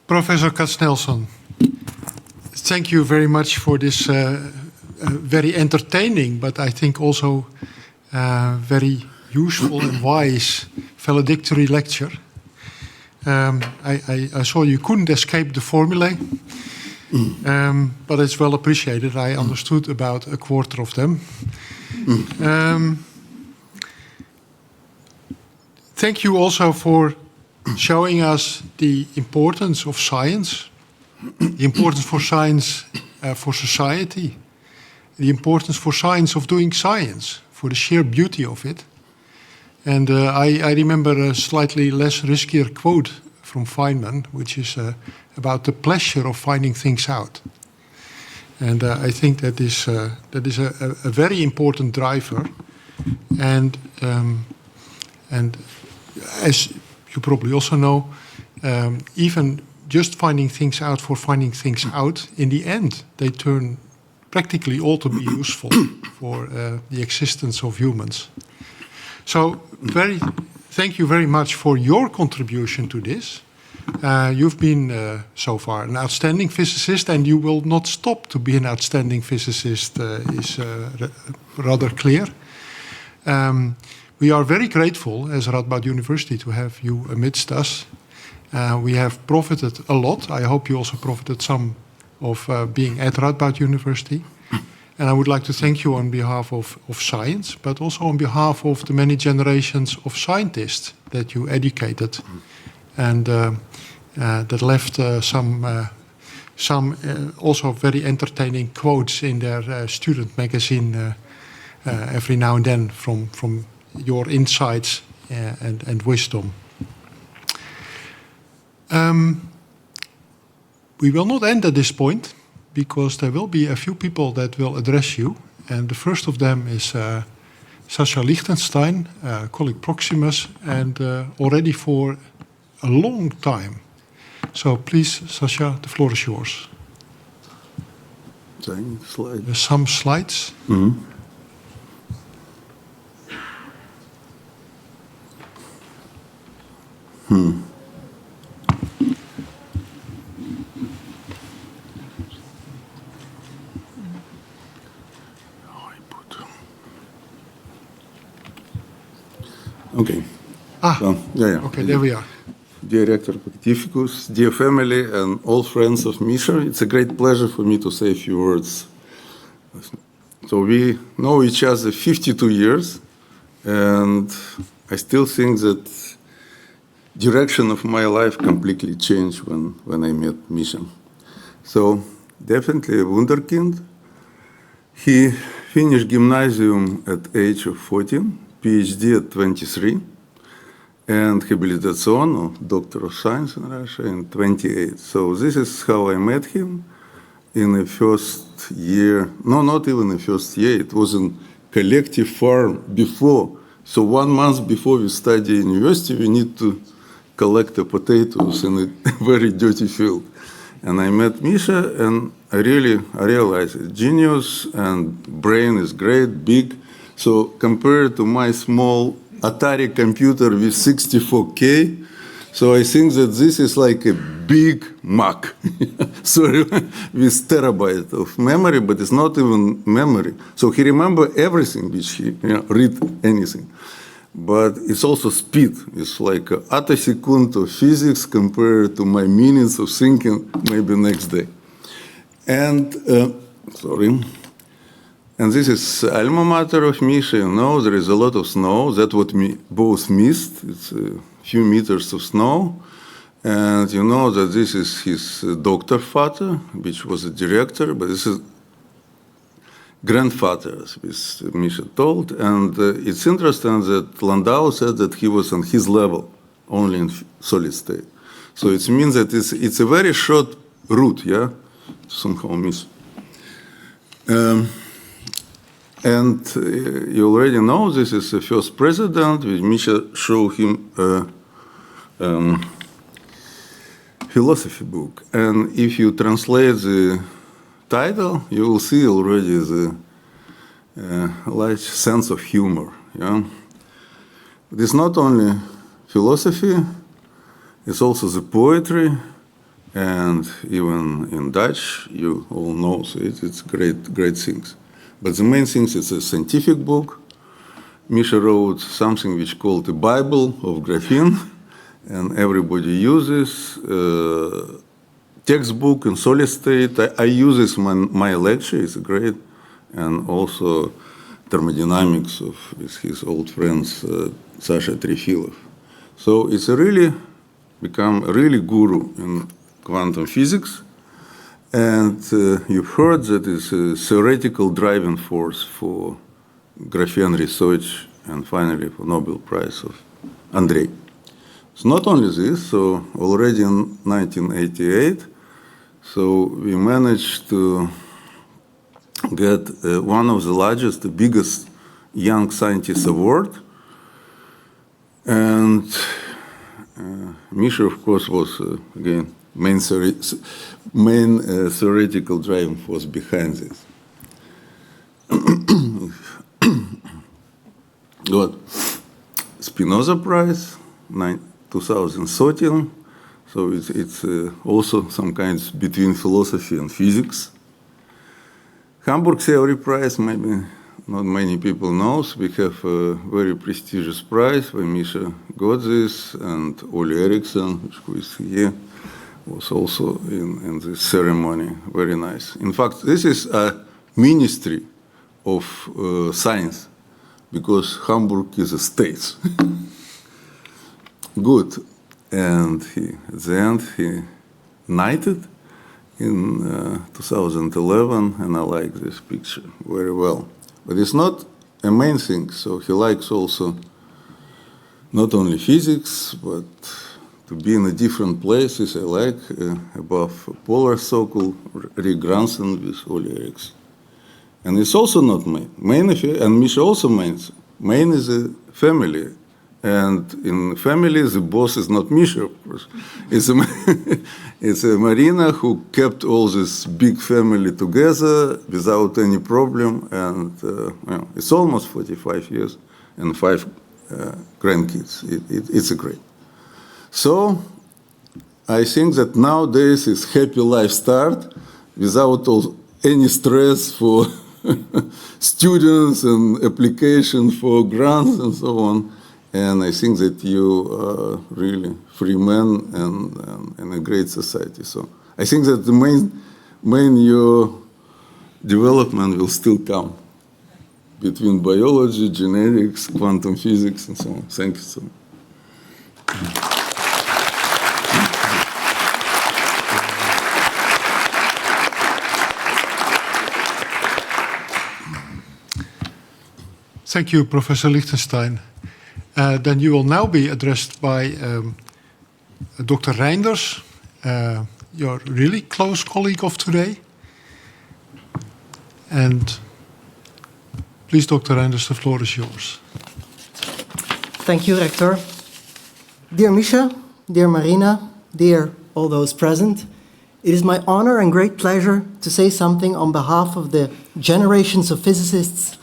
Professor Katsnelson, thank you very much for this very entertaining, but I think also very useful and wise valedictory lecture. I saw you couldn't escape the formulae, but it's well appreciated. I understood about a quarter of them. Thank you also for showing us the importance of science, the importance for science for society, the importance for science of doing science, for the sheer beauty of it. And I remember a slightly less riskier quote from Feynman, which is about the pleasure of finding things out. And I think that is a very important driver. And as you probably also know, even just finding things out for finding things out, in the end, they turn practically all to be useful for the existence of humans. So thank you very much for your contribution to this. You've been, so far, an outstanding physicist, and you will not stop to be an outstanding physicist, is rather clear. We are very grateful as Radboud University to have you amidst us. We have profited a lot. I hope you also profited some of being at Radboud University. And I would like to thank you on behalf of science, but also on behalf of the many generations of scientists that you educated and that left some also very entertaining quotes in their student magazine every now and then from your insights and wisdom. We will not end at this point, because there will be a few people that will address you. And the first of them is Sascha Lichtenstein, colleague Proximus, and already for a long time. So please, Sascha, the floor is yours. There's some slides. Mm-hmm. Okay. Yeah. Okay, there we are. Dear Rector Pontificus, dear family and all friends of Misha, it's a great pleasure for me to say a few words. So we know each other 52 years, and I still think that direction of my life completely changed when I met Misha. So definitely a wunderkind. He finished gymnasium at age of 14, PhD at 23, and habilitation, or Doctor of Science in Russia, in 28. So this is how I met him in the first year. No, not even the first year. It was in collective farm before. So 1 month before we study in university, we need to collect the potatoes in a very dirty field. And I met Misha, and I realized it's genius, and brain is great, big. So compared to my small Atari computer with 64K, so I think that this is like a big Mac, sorry, with terabyte of memory, but it's not even memory. So he remember everything, which he read anything. But it's also speed. It's like an attosecond of physics compared to my minutes of thinking maybe next day. And, and this is alma mater of Misha, there is a lot of snow. That's what we both missed. It's a few meters of snow. And you know that this is his doctor father, which was a director, but this is grandfather, as Misha told. And it's interesting that Landau said that he was on his level, only in solid state. So it means that it's a very short route, yeah, somehow miss. And you already know this is the first president, which Misha showed him philosophy book. And if you translate the title, you will see already the large sense of humor. Yeah? It is not only philosophy, it's also the poetry, and even in Dutch, you all know, so it's great things. But the main thing is a scientific book. Misha wrote something which called the Bible of graphene, and everybody uses textbook in solid state. I use this in my lecture, it's great, and also thermodynamics with his old friends, Sasha Trefilov. So it's become a really guru in quantum physics, and you've heard that it's a theoretical driving force for graphene research, and finally for Nobel Prize of Andrei. It's not only this, so already in 1988, so we managed to get one of the largest, the biggest young scientist award. And Misha, of course, was, again, main theoretical driving force behind this. Got Spinoza Prize, 2013. So it's also some kinds between philosophy and physics. Hamburg Theory Prize, maybe not many people know. We have a very prestigious prize where Misha got this, and Ole Eriksson, who is here, was also in this ceremony. Very nice. In fact, this is a ministry of science, because Hamburg is a state. Good. And at the end, he knighted in 2011, and I like this picture very well. But it's not a main thing, so he likes also not only physics, but to be in a different places. I like above polar circle, Rick Granson with Ole Eriksson. And it's also not main. And Misha also mains. Main is a family. And in family, the boss is not Misha, of course. It's a Marina who kept all this big family together without any problem. And it's almost 45 years and 5 grandkids. It's a great. So I think that nowadays is happy life start without any stress for students and application for grants and so on. And I think that you are really free man and a great society. So I think that the main your development will still come between biology, genetics, quantum physics, and so on. Thank you so much. Thank you, Professor Lichtenstein. Then you will now be addressed by Dr. Reinders, your really close colleague of today. And please, Dr. Reinders, the floor is yours. Thank you, Rector. Dear Misha, dear Marina, dear all those present, it is my honor and great pleasure to say something on behalf of the generations of physicists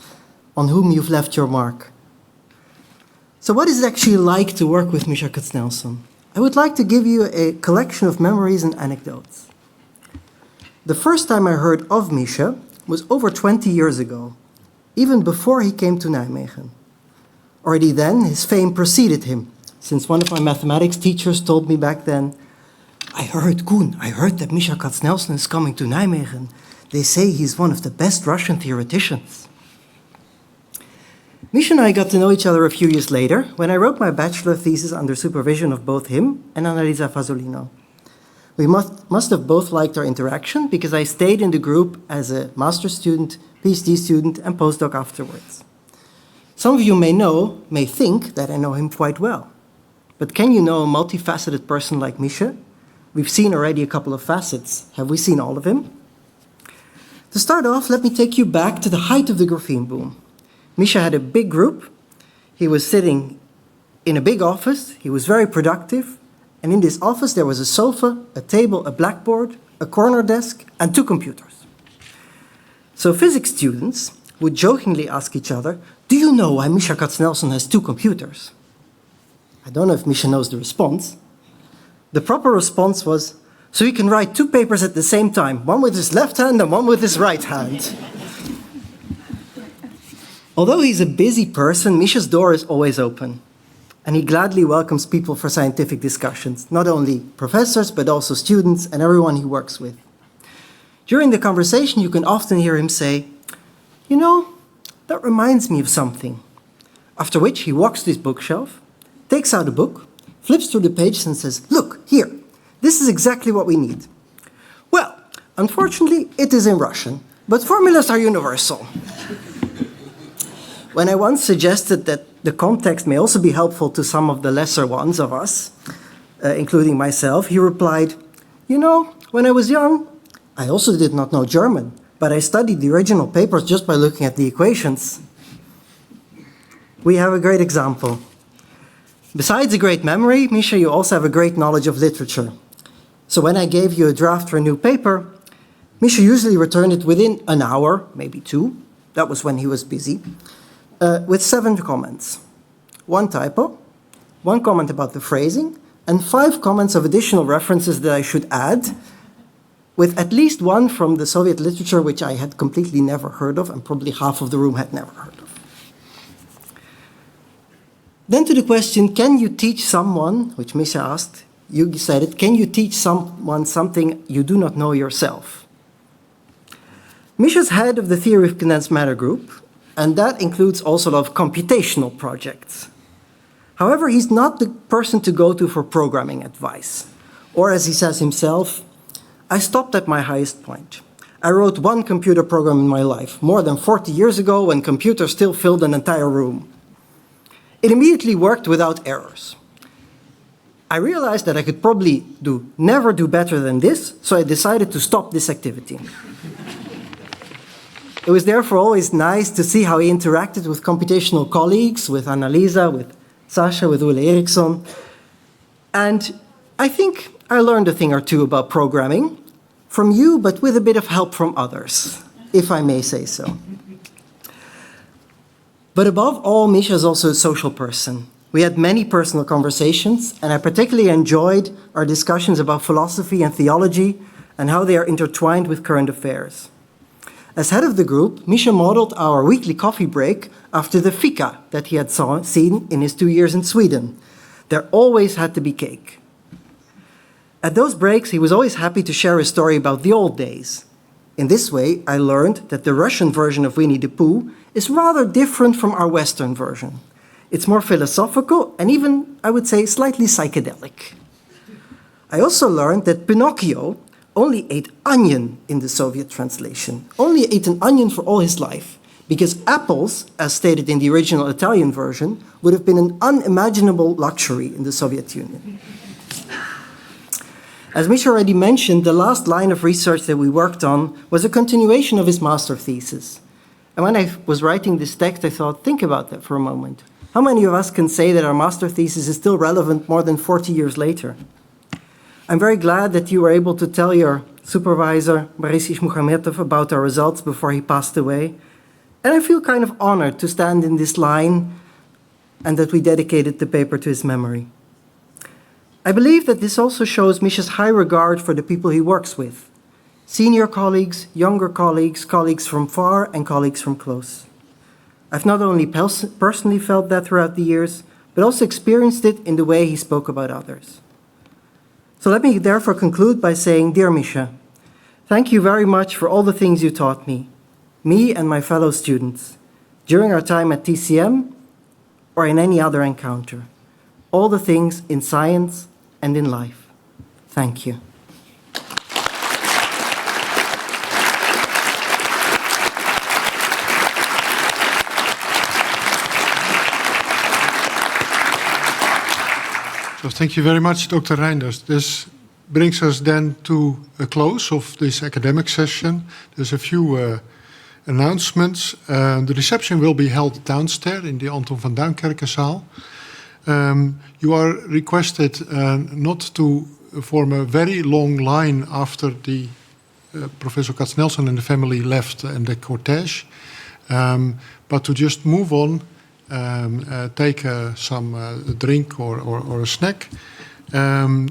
on whom you've left your mark. So what is it actually like to work with Mikhail Katsnelson? I would like to give you a collection of memories and anecdotes. The first time I heard of Misha was over 20 years ago, even before he came to Nijmegen. Already then, his fame preceded him, since one of my mathematics teachers told me back then, I heard that Mikhail Katsnelson is coming to Nijmegen. They say he's one of the best Russian theoreticians. Misha and I got to know each other a few years later when I wrote my bachelor thesis under supervision of both him and Annalisa Fasolino. We must have both liked our interaction because I stayed in the group as a master's student, PhD student, and postdoc afterwards. Some of you may think that I know him quite well. But can you know a multifaceted person like Misha? We've seen already a couple of facets. Have we seen all of him? To start off, let me take you back to the height of the graphene boom. Misha had a big group. He was sitting in a big office. He was very productive. And in this office, there was a sofa, a table, a blackboard, a corner desk, and 2 computers. So physics students would jokingly ask each other, do you know why Mikhail Katsnelson has 2 computers? I don't know if Misha knows the response. The proper response was, so he can write 2 papers at the same time, one with his left hand and one with his right hand. Although he's a busy person, Misha's door is always open. And he gladly welcomes people for scientific discussions, not only professors, but also students and everyone he works with. During the conversation, you can often hear him say, you know, that reminds me of something. After which he walks to his bookshelf, takes out a book, flips through the pages and says, look, here, this is exactly what we need. Well, unfortunately, it is in Russian, but formulas are universal. When I once suggested that the context may also be helpful to some of the lesser ones of us, including myself, he replied, you know, when I was young, I also did not know German, but I studied the original papers just by looking at the equations. We have a great example. Besides a great memory, Misha, you also have a great knowledge of literature. So when I gave you a draft for a new paper, Misha usually returned it within an hour, maybe 2. That was when he was busy. With 7 comments. 1 typo, 1 comment about the phrasing, and 5 comments of additional references that I should add, with at least 1 from the Soviet literature, which I had completely never heard of, and probably half of the room had never heard of. Then to the question, can you teach someone, which Misha asked, you said it, can you teach someone something you do not know yourself? Misha's head of the theory of condensed matter group, and that includes also a lot of computational projects. However, he's not the person to go to for programming advice. Or as he says himself, I stopped at my highest point. I wrote 1 computer program in my life, more than 40 years ago when computers still filled an entire room. It immediately worked without errors. I realized that I could probably never do better than this, so I decided to stop this activity. It was therefore always nice to see how he interacted with computational colleagues, with Annalisa, with Sasha, with Ole Eriksson. And I think I learned a thing or 2 about programming from you, but with a bit of help from others, if I may say so. But above all, Misha is also a social person. We had many personal conversations, and I particularly enjoyed our discussions about philosophy and theology and how they are intertwined with current affairs. As head of the group, Misha modeled our weekly coffee break after the fika that he had seen in his 2 years in Sweden. There always had to be cake. At those breaks, he was always happy to share a story about the old days. In this way, I learned that the Russian version of Winnie the Pooh is rather different from our Western version. It's more philosophical and even, I would say, slightly psychedelic. I also learned that Pinocchio only ate onion in the Soviet translation, only ate an onion for all his life, because apples, as stated in the original Italian version, would have been an unimaginable luxury in the Soviet Union. As Misha already mentioned, the last line of research that we worked on was a continuation of his master thesis. And when I was writing this text, I thought, think about that for a moment. How many of us can say that our master thesis is still relevant more than 40 years later? I'm very glad that you were able to tell your supervisor, Boris Ishmuhametov, about our results before he passed away. And I feel kind of honored to stand in this line and that we dedicated the paper to his memory. I believe that this also shows Misha's high regard for the people he works with. Senior colleagues, younger colleagues, colleagues from far and colleagues from close. I've not only personally felt that throughout the years, but also experienced it in the way he spoke about others. So let me therefore conclude by saying, dear Misha, thank you very much for all the things you taught me and my fellow students, during our time at TCM or in any other encounter. All the things in science and in life. Thank you. So thank you very much, Dr. Reinders. This brings us then to a close of this academic session. There's a few announcements. The reception will be held downstairs in the Anton van Duinkerkenzaal. You are requested not to form a very long line after the Professor Katsnelson and the family left and the cortege, but to just move on, take some drink or a snack, and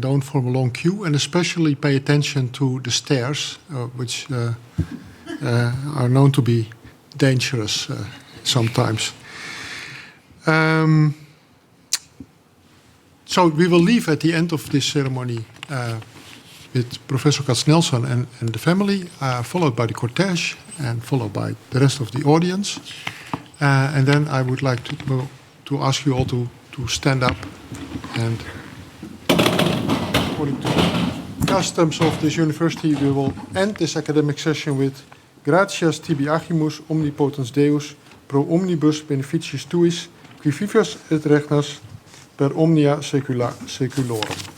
don't form a long queue, and especially pay attention to the stairs, which are known to be dangerous sometimes. So we will leave at the end of this ceremony with Professor Katsnelson and the family, followed by the cortege and followed by the rest of the audience. And then I would like to ask you all to stand up, and according to the customs of this university, we will end this academic session with Gratias tibi agimus omnipotens Deus pro omnibus beneficiis tuis qui vivas et regnas per omnia saecula saeculorum.